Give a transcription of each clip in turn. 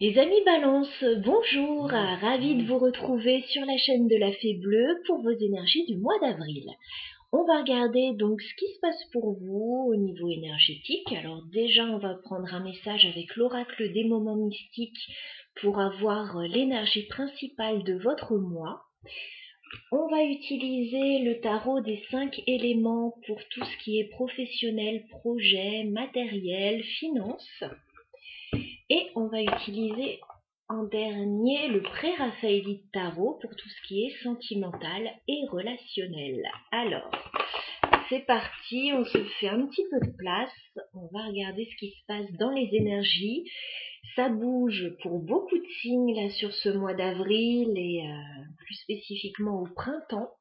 Les amis Balance, bonjour, ravi de vous retrouver sur la chaîne de la Fée Bleue pour vos énergies du mois d'avril. On va regarder donc ce qui se passe pour vous au niveau énergétique. Alors déjà, on va prendre un message avec l'oracle des moments mystiques pour avoir l'énergie principale de votre mois. On va utiliser le tarot des 5 éléments pour tout ce qui est professionnel, projet, matériel, finance. Et on va utiliser en dernier le pré-raphaélite tarot pour tout ce qui est sentimental et relationnel. Alors, c'est parti, on se fait un petit peu de place, on va regarder ce qui se passe dans les énergies. Ça bouge pour beaucoup de signes là sur ce mois d'avril et plus spécifiquement au printemps.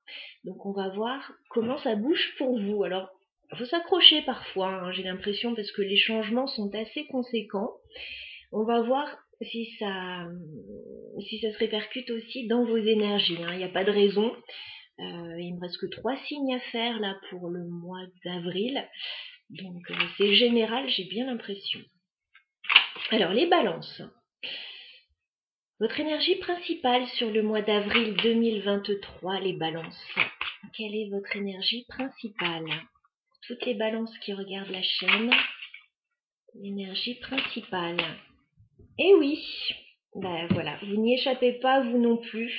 Donc on va voir comment ça bouge pour vous. Alors, il faut s'accrocher parfois, hein, j'ai l'impression, parce que les changements sont assez conséquents. On va voir si ça se répercute aussi dans vos énergies. Il n'y a pas de raison. Il me reste que 3 signes à faire là pour le mois d'avril. Donc c'est général, j'ai bien l'impression. Alors les balances. Votre énergie principale sur le mois d'avril 2023, les balances. Quelle est votre énergie principale? Toutes les balances qui regardent la chaîne, l'énergie principale. Eh oui, ben voilà, vous n'y échappez pas, vous non plus.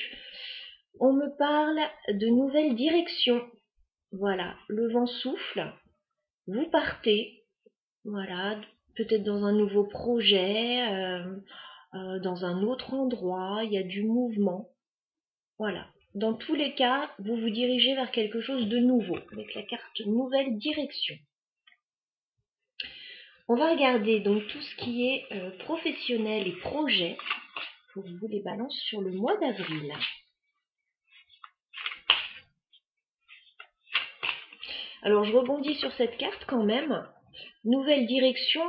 On me parle de nouvelles directions. Voilà, le vent souffle, vous partez, voilà, peut-être dans un nouveau projet, dans un autre endroit, il y a du mouvement. Voilà, dans tous les cas, vous vous dirigez vers quelque chose de nouveau, avec la carte nouvelle direction. On va regarder donc tout ce qui est professionnel et projet pour vous les balances sur le mois d'avril. Alors je rebondis sur cette carte quand même. Nouvelle direction,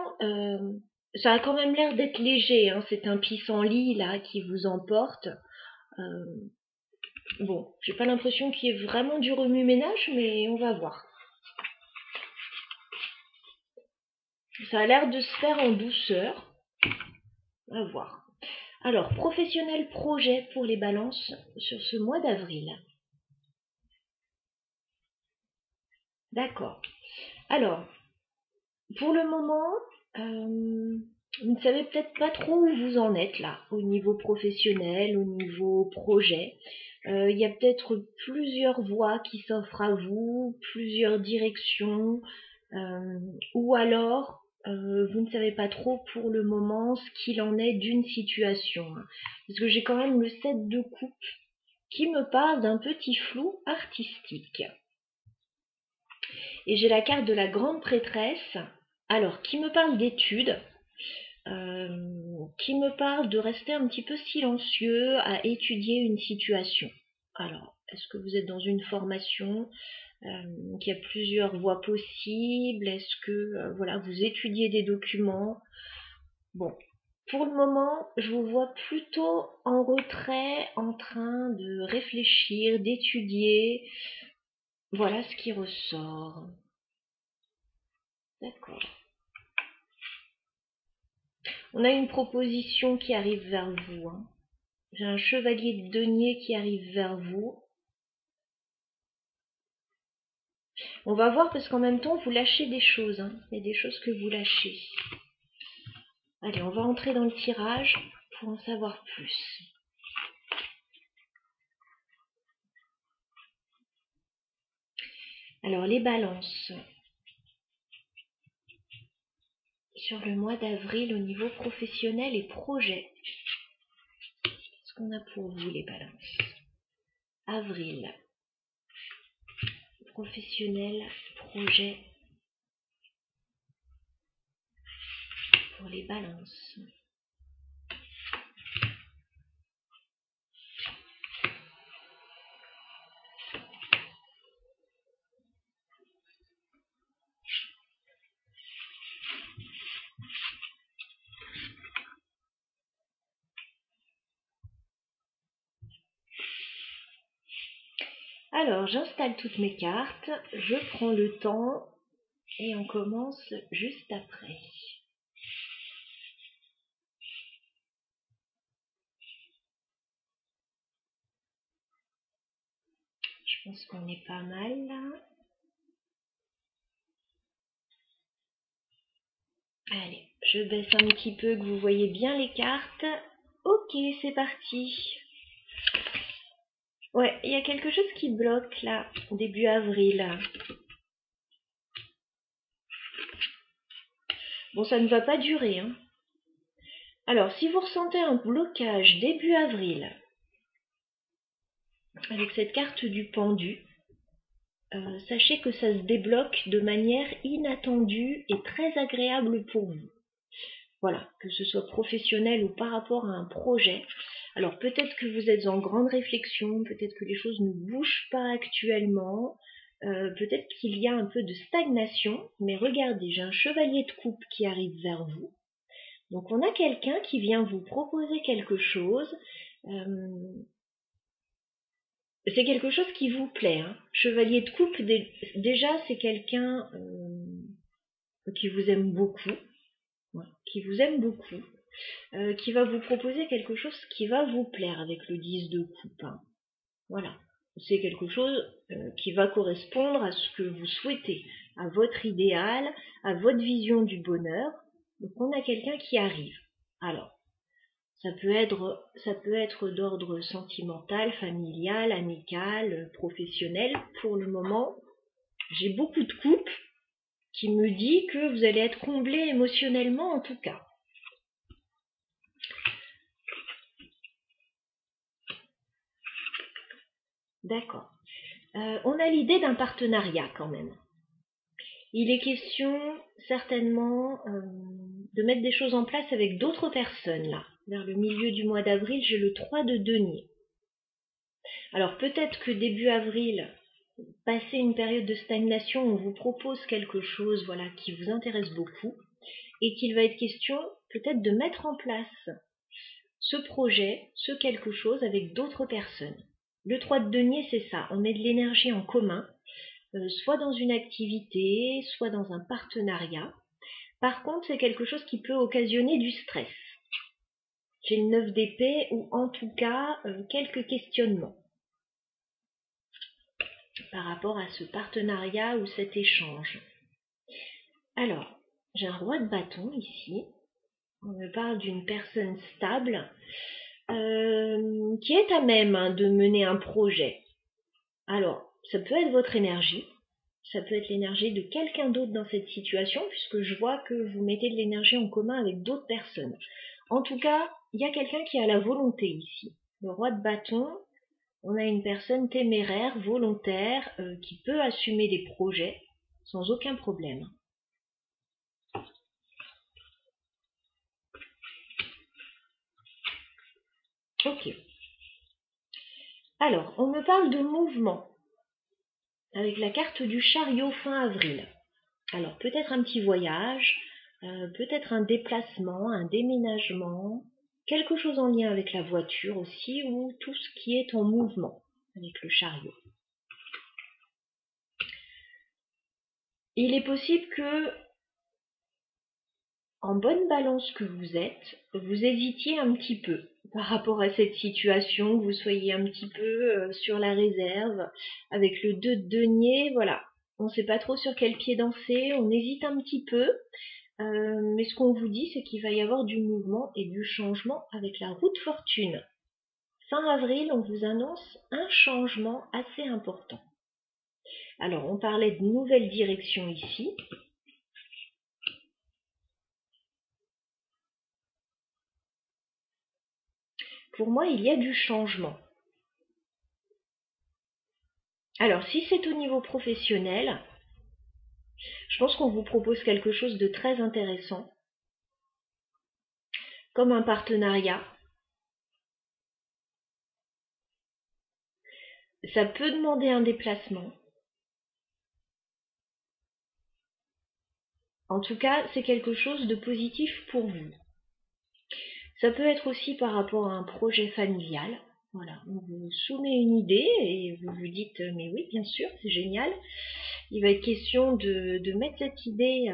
ça a quand même l'air d'être léger, hein. C'est un pissenlit là qui vous emporte. Bon, j'ai pas l'impression qu'il y ait vraiment du remue-ménage, mais on va voir. Ça a l'air de se faire en douceur. On va voir. Alors, professionnel projet pour les balances sur ce mois d'avril. D'accord. Alors, pour le moment, vous ne savez peut-être pas trop où vous en êtes là, au niveau professionnel, au niveau projet. Il y a peut-être plusieurs voies qui s'offrent à vous, plusieurs directions, ou alors vous ne savez pas trop pour le moment ce qu'il en est d'une situation. Parce que j'ai quand même le 7 de coupe qui me parle d'un petit flou artistique. Et j'ai la carte de la grande prêtresse, alors qui me parle d'études, qui me parle de rester un petit peu silencieux à étudier une situation. Alors, est-ce que vous êtes dans une formation qu'il y a plusieurs voies possibles? Est-ce que voilà, vous étudiez des documents? Bon, pour le moment, je vous vois plutôt en retrait, en train de réfléchir, d'étudier. Voilà ce qui ressort. D'accord. On a une proposition qui arrive vers vous. Hein. J'ai un chevalier de denier qui arrive vers vous. On va voir parce qu'en même temps, vous lâchez des choses. Hein. Il y a des choses que vous lâchez. Allez, on va entrer dans le tirage pour en savoir plus. Alors, les balances. Sur le mois d'avril au niveau professionnel et projet. Qu'est-ce qu'on a pour vous, les balances? Avril. Professionnel, projet. Pour les balances. Alors, j'installe toutes mes cartes, je prends le temps et on commence juste après. Je pense qu'on est pas mal là. Allez, je baisse un petit peu que vous voyez bien les cartes. Ok, c'est parti. Ouais, il y a quelque chose qui bloque là, début avril. Bon, ça ne va pas durer, hein. Alors, si vous ressentez un blocage début avril, avec cette carte du pendu, sachez que ça se débloque de manière inattendue et très agréable pour vous. Voilà, que ce soit professionnel ou par rapport à un projet. Alors peut-être que vous êtes en grande réflexion, peut-être que les choses ne bougent pas actuellement, peut-être qu'il y a un peu de stagnation, mais regardez, j'ai un chevalier de coupe qui arrive vers vous. Donc on a quelqu'un qui vient vous proposer quelque chose. C'est quelque chose qui vous plaît, hein. Chevalier de coupe, déjà c'est quelqu'un qui vous aime beaucoup, ouais, qui vous aime beaucoup, qui va vous proposer quelque chose qui va vous plaire avec le 10 de coupe, hein. Voilà, c'est quelque chose qui va correspondre à ce que vous souhaitez, à votre idéal, à votre vision du bonheur. Donc on a quelqu'un qui arrive. Alors, ça peut être d'ordre sentimental, familial, amical, professionnel. Pour le moment, j'ai beaucoup de coupes qui me dit que vous allez être comblé émotionnellement en tout cas. D'accord. On a l'idée d'un partenariat quand même. Il est question certainement de mettre des choses en place avec d'autres personnes là. Vers le milieu du mois d'avril, j'ai le 3 de denier. Alors peut-être que début avril, passé une période de stagnation, on vous propose quelque chose, voilà, qui vous intéresse beaucoup et qu'il va être question peut-être de mettre en place ce projet, ce quelque chose avec d'autres personnes. Le 3 de denier, c'est ça, on met de l'énergie en commun, soit dans une activité, soit dans un partenariat. Par contre, c'est quelque chose qui peut occasionner du stress. J'ai le 9 d'épée ou en tout cas quelques questionnements par rapport à ce partenariat ou cet échange. Alors, j'ai un roi de bâton ici. On me parle d'une personne stable qui est à même de mener un projet. Alors, ça peut être votre énergie, ça peut être l'énergie de quelqu'un d'autre dans cette situation, puisque je vois que vous mettez de l'énergie en commun avec d'autres personnes. En tout cas, il y a quelqu'un qui a la volonté ici. Le roi de bâton, on a une personne téméraire, volontaire, qui peut assumer des projets sans aucun problème. Ok. Alors, on me parle de mouvement avec la carte du chariot fin avril. Alors, peut-être un petit voyage, peut-être un déplacement, un déménagement, quelque chose en lien avec la voiture aussi, ou tout ce qui est en mouvement avec le chariot. Il est possible que, en bonne balance que vous êtes, vous hésitiez un petit peu par rapport à cette situation, que vous soyez un petit peu sur la réserve, avec le 2 de denier, voilà. On ne sait pas trop sur quel pied danser, on hésite un petit peu, mais ce qu'on vous dit, c'est qu'il va y avoir du mouvement et du changement avec la roue de fortune. Fin avril, on vous annonce un changement assez important. Alors, on parlait de nouvelle direction ici. Pour moi, il y a du changement. Alors, si c'est au niveau professionnel, je pense qu'on vous propose quelque chose de très intéressant, comme un partenariat. Ça peut demander un déplacement. En tout cas, c'est quelque chose de positif pour vous. Ça peut être aussi par rapport à un projet familial. Voilà, on vous soumet une idée et vous vous dites mais oui, bien sûr, c'est génial. Il va être question de mettre cette idée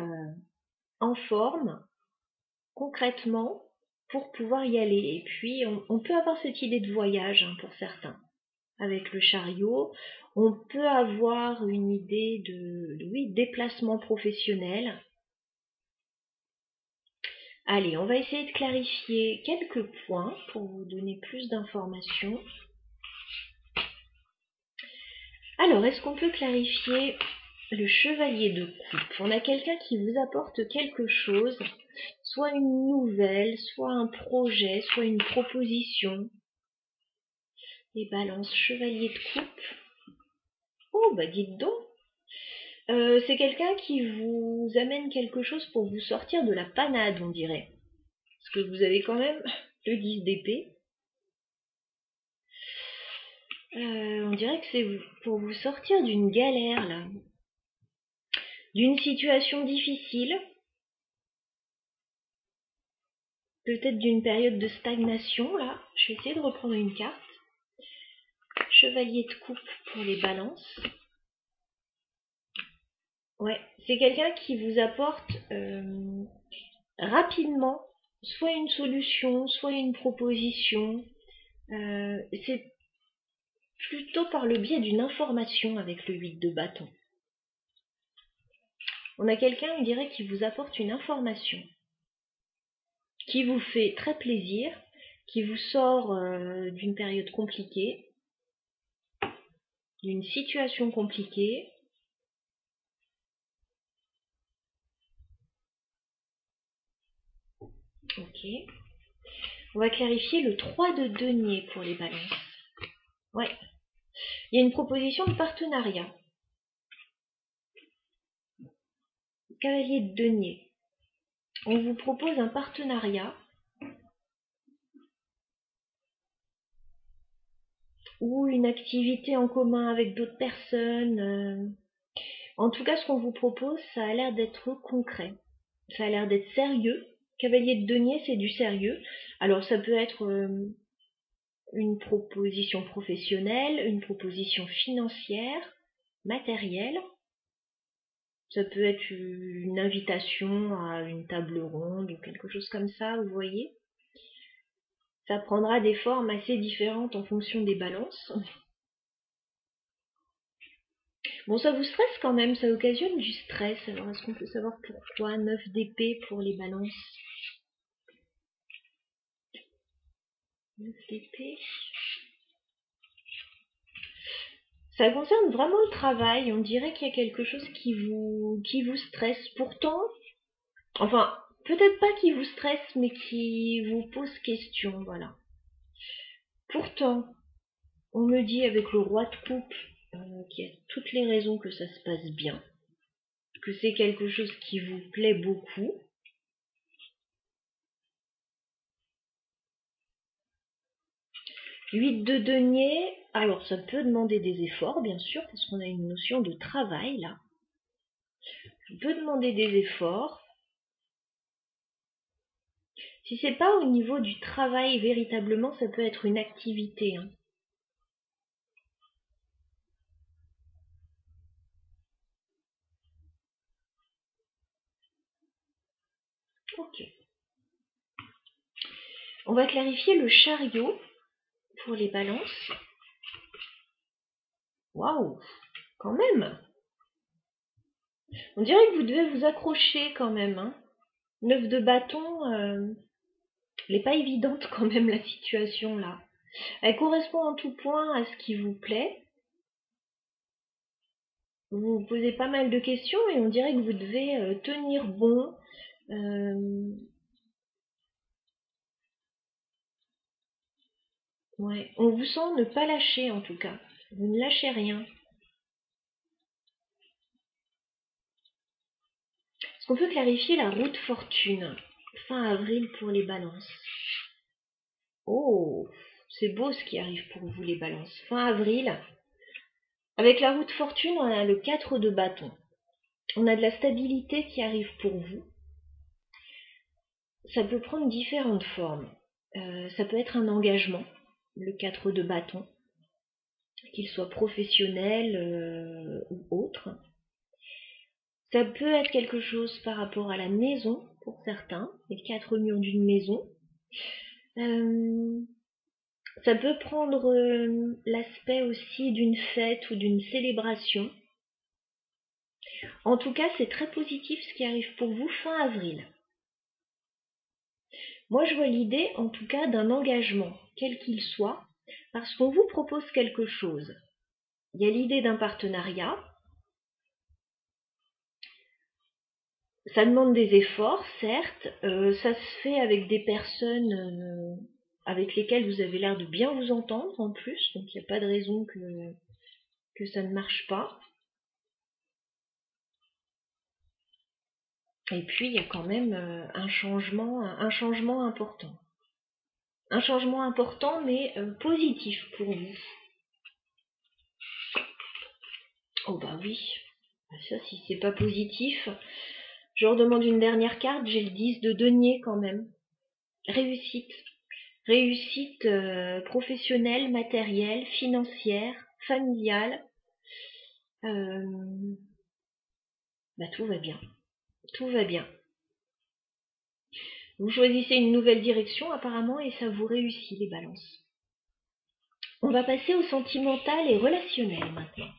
en forme, concrètement, pour pouvoir y aller. Et puis, on peut avoir cette idée de voyage pour certains. avec le chariot, on peut avoir une idée de oui, déplacement professionnel. Allez, on va essayer de clarifier quelques points pour vous donner plus d'informations. Alors, est-ce qu'on peut clarifier le chevalier de coupe? On a quelqu'un qui vous apporte quelque chose, soit une nouvelle, soit un projet, soit une proposition. Et balance, chevalier de coupe. Oh, bah dites donc. C'est quelqu'un qui vous amène quelque chose pour vous sortir de la panade, on dirait. Parce que vous avez quand même le 10 d'épée. On dirait que c'est pour vous sortir d'une galère, là. D'une situation difficile. Peut-être d'une période de stagnation, là. Je vais essayer de reprendre une carte. Chevalier de coupe pour les balances. Ouais, c'est quelqu'un qui vous apporte rapidement soit une solution, soit une proposition. C'est plutôt par le biais d'une information avec le 8 de bâton. On a quelqu'un, on dirait, qui vous apporte une information, qui vous fait très plaisir, qui vous sort d'une période compliquée, d'une situation compliquée. Ok. On va clarifier le 3 de denier pour les balances. Ouais. Il y a une proposition de partenariat. Cavalier de denier. On vous propose un partenariat ou une activité en commun avec d'autres personnes. En tout cas, ce qu'on vous propose, ça a l'air d'être concret. Ça a l'air d'être sérieux. Cavalier de denier, c'est du sérieux. Alors, ça peut être une proposition professionnelle, une proposition financière, matérielle. Ça peut être une invitation à une table ronde ou quelque chose comme ça, vous voyez. Ça prendra des formes assez différentes en fonction des balances. Bon, ça vous stresse quand même, ça occasionne du stress. Alors, est-ce qu'on peut savoir pourquoi 9 d'épée pour les balances? 9 d'épée. Ça concerne vraiment le travail. On dirait qu'il y a quelque chose qui vous stresse. Pourtant, enfin, peut-être pas qui vous stresse, mais qui vous pose question, voilà. Pourtant, on me dit avec le roi de coupe qu'il y a toutes les raisons que ça se passe bien, que c'est quelque chose qui vous plaît beaucoup. Huit de denier, alors ça peut demander des efforts, bien sûr, parce qu'on a une notion de travail là. Ça peut demander des efforts. Si c'est pas au niveau du travail véritablement, ça peut être une activité. Hein. Ok. On va clarifier le chariot pour les balances. Waouh, quand même. On dirait que vous devez vous accrocher quand même. Hein. 9 de bâton, elle n'est pas évidente quand même la situation là. Elle correspond en tout point à ce qui vous plaît. Vous vous posez pas mal de questions et on dirait que vous devez tenir bon. Ouais, on vous sent ne pas lâcher en tout cas. Vous ne lâchez rien. Est-ce qu'on peut clarifier la route fortune? Fin avril pour les balances. Oh, c'est beau ce qui arrive pour vous les balances. Fin avril. Avec la route fortune, on a le 4 de bâton. On a de la stabilité qui arrive pour vous. Ça peut prendre différentes formes. Ça peut être un engagement, le 4 de bâton, qu'il soit professionnel ou autre. Ça peut être quelque chose par rapport à la maison, pour certains, les 4 murs d'une maison. Ça peut prendre l'aspect aussi d'une fête ou d'une célébration. En tout cas, c'est très positif ce qui arrive pour vous fin avril. Moi, je vois l'idée, en tout cas, d'un engagement, quel qu'il soit, parce qu'on vous propose quelque chose. Il y a l'idée d'un partenariat. Ça demande des efforts, certes. Ça se fait avec des personnes avec lesquelles vous avez l'air de bien vous entendre en plus, donc il n'y a pas de raison que ça ne marche pas. Et puis il y a quand même un changement important. Un changement important mais positif pour vous. Oh bah oui, ça si c'est pas positif, je redemande une dernière carte, j'ai le 10 de denier quand même. Réussite. Réussite professionnelle, matérielle, financière, familiale. Bah tout va bien. Tout va bien. Vous choisissez une nouvelle direction apparemment et ça vous réussit les balances. On va passer au sentimental et relationnel maintenant.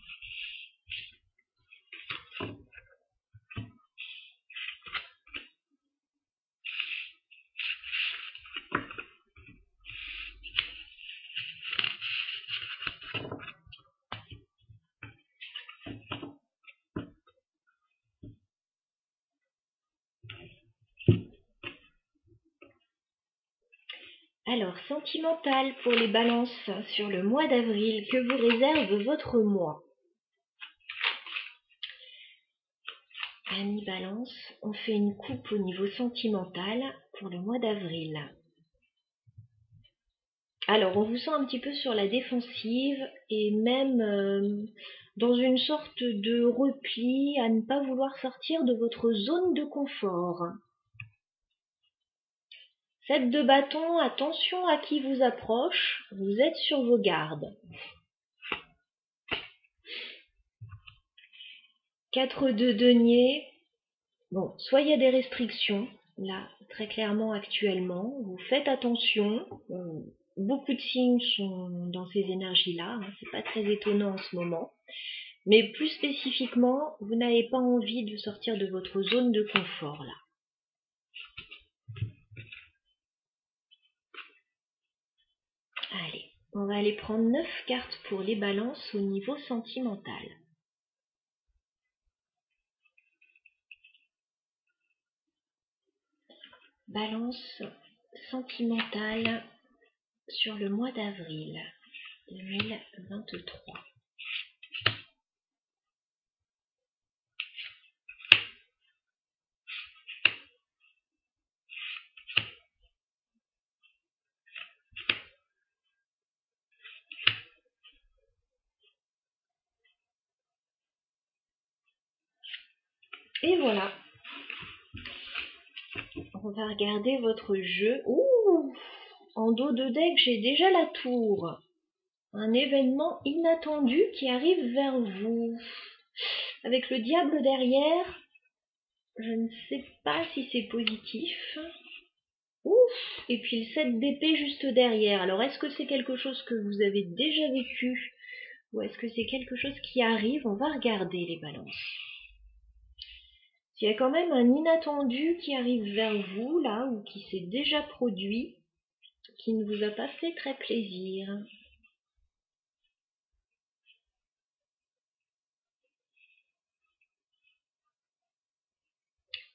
Alors, sentimental pour les balances sur le mois d'avril, que vous réserve votre mois? Amis balance, on fait une coupe au niveau sentimental pour le mois d'avril. Alors, on vous sent un petit peu sur la défensive et même dans une sorte de repli à ne pas vouloir sortir de votre zone de confort. 7 de bâton, attention à qui vous approche, vous êtes sur vos gardes. 4 de denier, bon, soit il y a des restrictions, là, très clairement actuellement, vous faites attention, beaucoup de signes sont dans ces énergies-là, hein, c'est pas très étonnant en ce moment, mais plus spécifiquement, vous n'avez pas envie de sortir de votre zone de confort, là. Allez, on va aller prendre 9 cartes pour les balances au niveau sentimental. Balance sentimentale sur le mois d'avril 2023. Et voilà. On va regarder votre jeu. Ouh! En dos de deck, j'ai déjà la tour. Un événement inattendu qui arrive vers vous. Avec le diable derrière, je ne sais pas si c'est positif. Ouf! Et puis le 7 d'épée juste derrière. Alors est-ce que c'est quelque chose que vous avez déjà vécu? Ou est-ce que c'est quelque chose qui arrive? On va regarder les balances. Il y a quand même un inattendu qui arrive vers vous, là, ou qui s'est déjà produit, qui ne vous a pas fait très plaisir.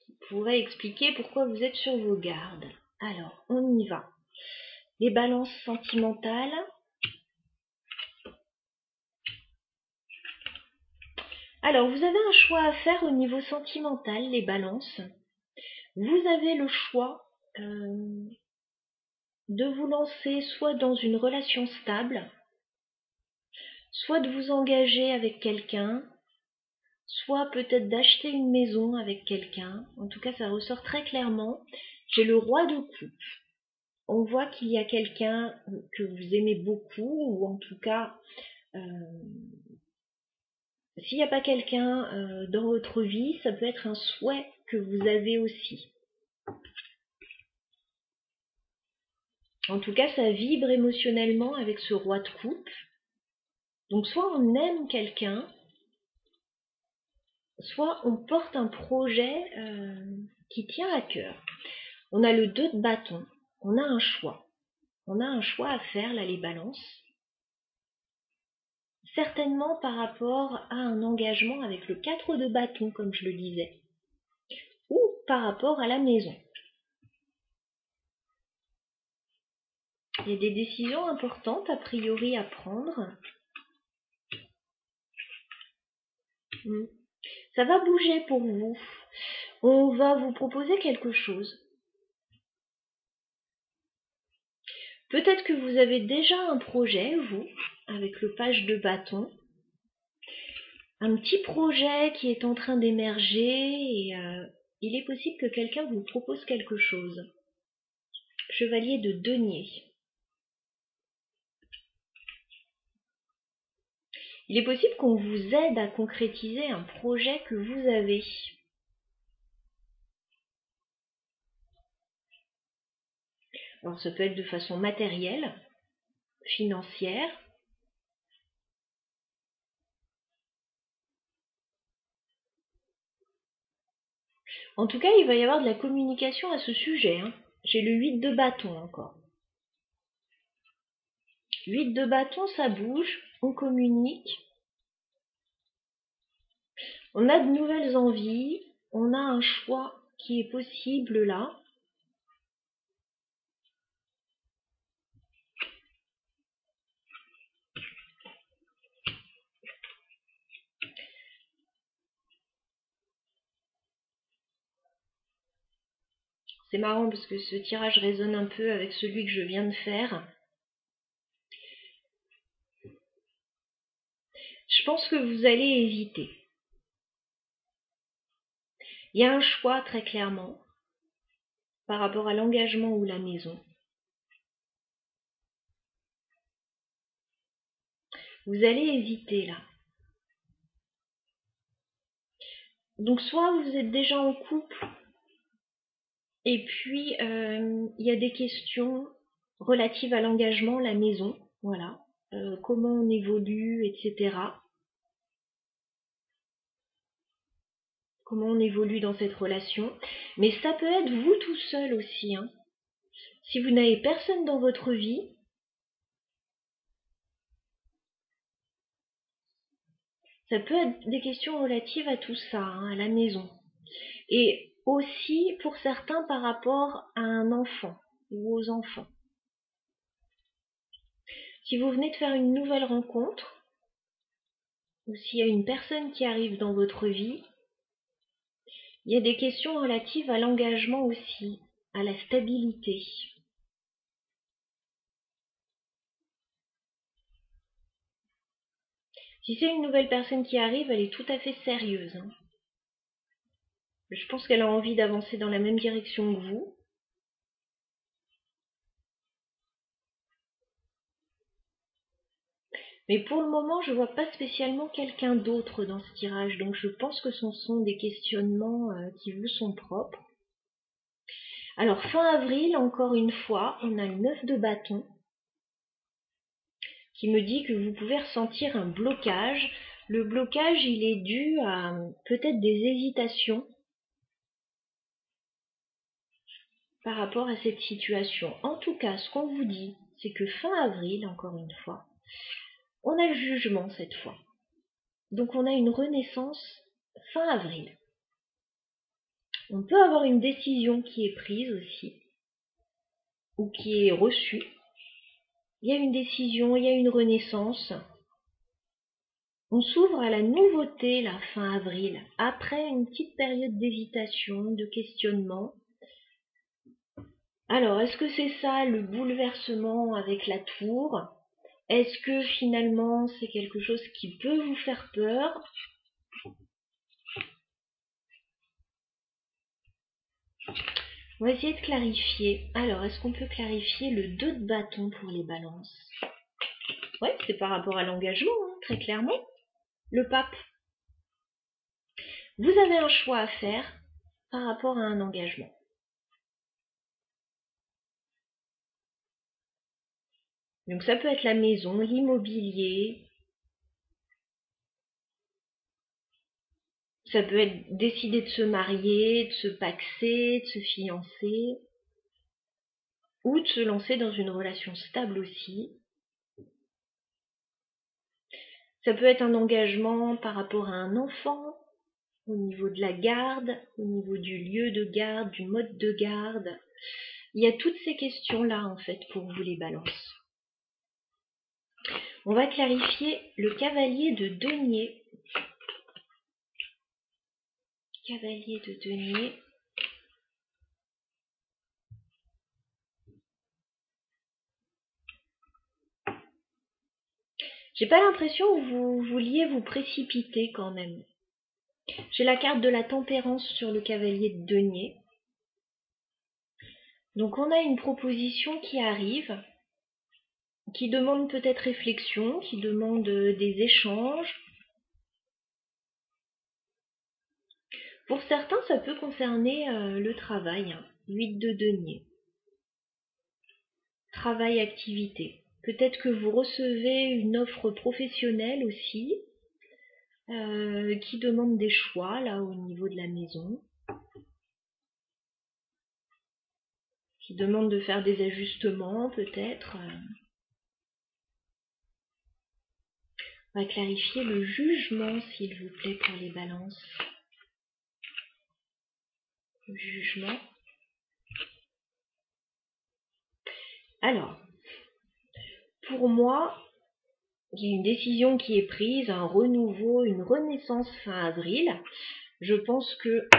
Qui pourrait expliquer pourquoi vous êtes sur vos gardes. Alors, on y va. Les balances sentimentales. Alors, vous avez un choix à faire au niveau sentimental, les balances. Vous avez le choix de vous lancer soit dans une relation stable, soit de vous engager avec quelqu'un, soit peut-être d'acheter une maison avec quelqu'un. En tout cas, ça ressort très clairement. J'ai le roi de coupe. On voit qu'il y a quelqu'un que vous aimez beaucoup, ou en tout cas, s'il n'y a pas quelqu'un dans votre vie, ça peut être un souhait que vous avez aussi. En tout cas, ça vibre émotionnellement avec ce roi de coupe. Donc soit on aime quelqu'un, soit on porte un projet qui tient à cœur. On a le 2 de bâton, on a un choix. On a un choix à faire, là, les balances. Certainement par rapport à un engagement avec le 4 de bâton, comme je le disais. Ou par rapport à la maison. Il y a des décisions importantes, a priori, à prendre. Ça va bouger pour vous. On va vous proposer quelque chose. Peut-être que vous avez déjà un projet, vous, avec le page de bâton. Un petit projet qui est en train d'émerger et il est possible que quelqu'un vous propose quelque chose. Chevalier de denier. Il est possible qu'on vous aide à concrétiser un projet que vous avez. Alors ça peut être de façon matérielle, financière. En tout cas, il va y avoir de la communication à ce sujet. J'ai le 8 de bâton encore. 8 de bâton, ça bouge, on communique. On a de nouvelles envies, on a un choix qui est possible là. C'est marrant parce que ce tirage résonne un peu avec celui que je viens de faire. Je pense que vous allez hésiter. Il y a un choix très clairement par rapport à l'engagement ou la maison. Vous allez hésiter là. Donc soit vous êtes déjà en couple et puis il y a des questions relatives à l'engagement, la maison, voilà, comment on évolue, etc. Comment on évolue dans cette relation. Mais ça peut être vous tout seul aussi. Si vous n'avez personne dans votre vie, ça peut être des questions relatives à tout ça, à la maison. Et aussi pour certains par rapport à un enfant ou aux enfants. Si vous venez de faire une nouvelle rencontre, ou s'il y a une personne qui arrive dans votre vie, il y a des questions relatives à l'engagement aussi, à la stabilité. Si c'est une nouvelle personne qui arrive, elle est tout à fait sérieuse. Je pense qu'elle a envie d'avancer dans la même direction que vous. Mais pour le moment, je ne vois pas spécialement quelqu'un d'autre dans ce tirage, donc je pense que ce sont des questionnements qui vous sont propres. Alors fin avril, encore une fois, on a le 9 de bâton qui me dit que vous pouvez ressentir un blocage. Le blocage, il est dû à peut-être des hésitations par rapport à cette situation. En tout cas, ce qu'on vous dit, c'est que fin avril, encore une fois, on a le jugement cette fois. Donc on a une renaissance fin avril. On peut avoir une décision qui est prise aussi, ou qui est reçue. Il y a une décision, il y a une renaissance. On s'ouvre à la nouveauté la fin avril, après une petite période d'hésitation, de questionnement. Alors, est-ce que c'est ça le bouleversement avec la tour? Est-ce que finalement c'est quelque chose qui peut vous faire peur? On va essayer de clarifier. Alors, est-ce qu'on peut clarifier le 2 de bâton pour les balances? Ouais, c'est par rapport à l'engagement, très clairement. Le pape. Vous avez un choix à faire par rapport à un engagement. Donc ça peut être la maison, l'immobilier, ça peut être décider de se marier, de se paxer, de se fiancer, ou de se lancer dans une relation stable aussi. Ça peut être un engagement par rapport à un enfant, au niveau de la garde, au niveau du lieu de garde, du mode de garde. Il y a toutes ces questions-là, en fait, pour vous les balances. On va clarifier le cavalier de denier. Cavalier de denier. J'ai pas l'impression que vous vouliez vous précipiter quand même. J'ai la carte de la tempérance sur le cavalier de denier. Donc on a une proposition qui arrive, qui demande peut-être réflexion, qui demande des échanges. Pour certains, ça peut concerner le travail, 8 de denier. Travail, activité. Peut-être que vous recevez une offre professionnelle aussi, qui demande des choix, là, au niveau de la maison. Qui demande de faire des ajustements, peut-être. On va clarifier le jugement, s'il vous plaît, pour les balances. Le jugement. Alors, pour moi, il y a une décision qui est prise, un renouveau, une renaissance fin avril. Je pense que,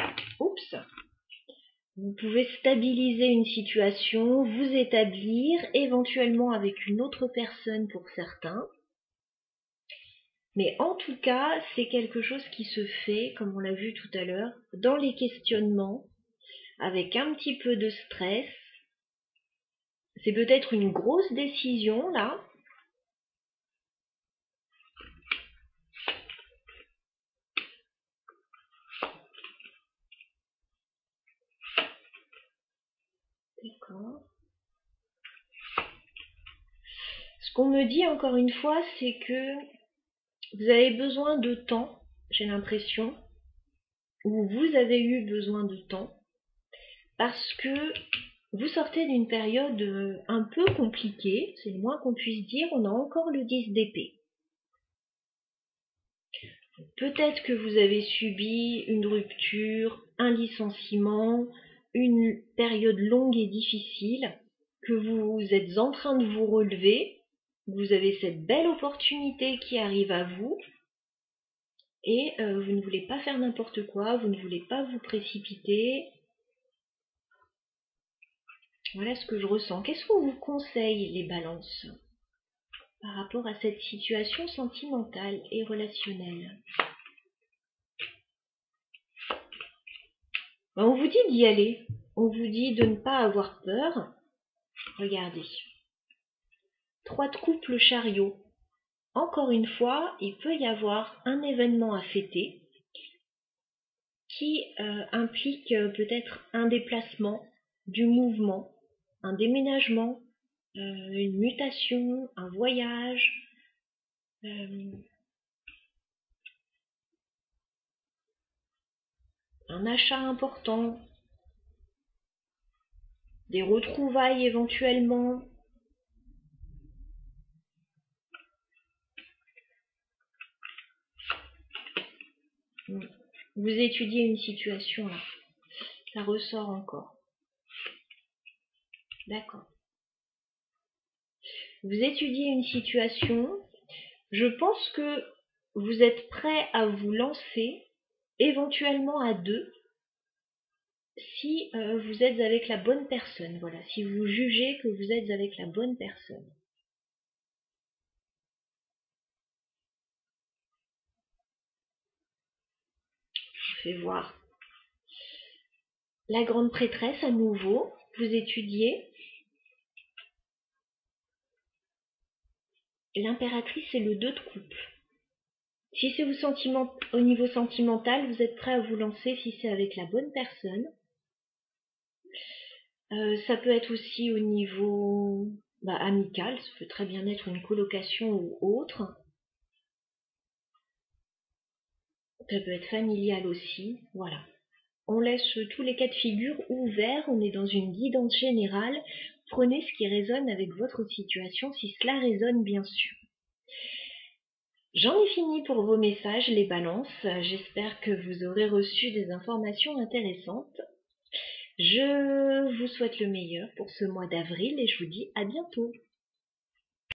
vous pouvez stabiliser une situation, vous établir, éventuellement avec une autre personne pour certains. Mais en tout cas, c'est quelque chose qui se fait, comme on l'a vu tout à l'heure, dans les questionnements, avec un petit peu de stress. C'est peut-être une grosse décision, là. D'accord. Ce qu'on me dit encore une fois, c'est que vous avez besoin de temps, j'ai l'impression, ou vous avez eu besoin de temps, parce que vous sortez d'une période un peu compliquée, c'est le moins qu'on puisse dire, on a encore le 10 d'épée. Peut-être que vous avez subi une rupture, un licenciement, une période longue et difficile, que vous êtes en train de vous relever, vous avez cette belle opportunité qui arrive à vous, et vous ne voulez pas faire n'importe quoi, vous ne voulez pas vous précipiter. Voilà ce que je ressens. Qu'est-ce qu'on vous conseille, les balances, par rapport à cette situation sentimentale et relationnelle? On vous dit d'y aller, on vous dit de ne pas avoir peur. Regardez. 3 de coupe, le chariot. Encore une fois, il peut y avoir un événement à fêter qui implique peut-être un déplacement, du mouvement, un déménagement, une mutation, un voyage, un achat important, des retrouvailles éventuellement. Vous étudiez une situation là, ça ressort encore. D'accord. Vous étudiez une situation, je pense que vous êtes prêt à vous lancer, éventuellement à deux, si vous êtes avec la bonne personne, voilà, si vous jugez que vous êtes avec la bonne personne. Je fais voir. La grande prêtresse à nouveau, vous étudiez. L'impératrice et le 2 de coupe. Si c'est au niveau sentimental, vous êtes prêt à vous lancer si c'est avec la bonne personne. Ça peut être aussi au niveau amical, ça peut très bien être une colocation ou autre. Ça peut être familial aussi, voilà. On laisse tous les cas de figure ouverts, on est dans une guidance générale. Prenez ce qui résonne avec votre situation, si cela résonne bien sûr. J'en ai fini pour vos messages, les balances. J'espère que vous aurez reçu des informations intéressantes. Je vous souhaite le meilleur pour ce mois d'avril et je vous dis à bientôt.